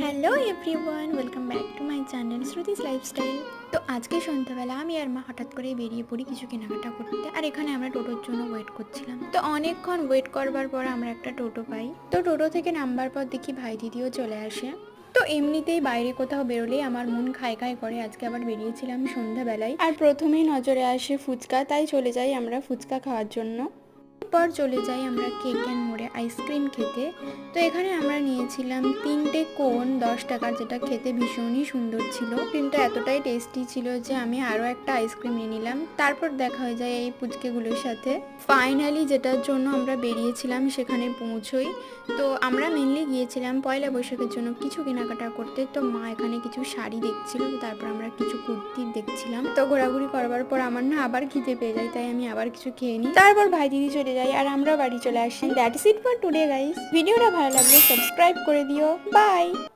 Hello everyone, welcome back to my channel Shruti's lifestyle. তো আজকে সন্ধ্যাবেলা আমি আর মা হঠাৎ করে বেরিয়ে পড়ি কিছু কেনাকাটা করতে। আর এখানে আমরা টোটোর জন্য ওয়েট করছিলাম। তো অনেকক্ষণ ওয়েট করবার পর আমরা একটা টোটো পাই। তো টোটো থেকে নামবার পর দেখি ভাই দিদিও চলে আসে। তো এমনিতেই বাইরে কোথাও বেরোলেই আমার মন খায় খায় করে। আজকে আবার বেরিয়েছিলাম সন্ধ্যাবেলায়, আর প্রথমেই নজরে আসে ফুচকা, তাই চলে যাই আমরা ফুচকা খাওয়ার জন্য। পর চলে যাই আমরা কেক অ্যান্ড মোড়ে আইসক্রিম খেতে। তো এখানে আমরা নিয়েছিলাম 3টে কোন 10 টাকার, যেটা খেতে ভীষণই সুন্দর ছিল। ক্রিমটা এতটাই টেস্টি ছিল যে আমি আরও একটা আইসক্রিম নিয়ে নিলাম। তারপর দেখা হয়ে যায় এই পুচকেগুলোর সাথে। ফাইনালি যেটার জন্য আমরা বেরিয়েছিলাম সেখানে পৌঁছোই। তো আমরা মেনলি গিয়েছিলাম পয়লা বৈশাখের জন্য কিছু কেনাকাটা করতে। তো মা এখানে কিছু শাড়ি দেখছিল, তারপর আমরা কিছু কুর্তি দেখছিলাম। তো ঘোরাঘুরি করবার পর আমার না আবার খিদে পেয়ে যায়, তাই আমি আবার কিছু খেয়ে নিই। তারপর ভাই দিদি চলে যায় আর আমরা বাড়ি চলে আসি। That is it for today guys. ভিডিওটা ভালো লাগলে সাবস্ক্রাইব করে দিও। বাই।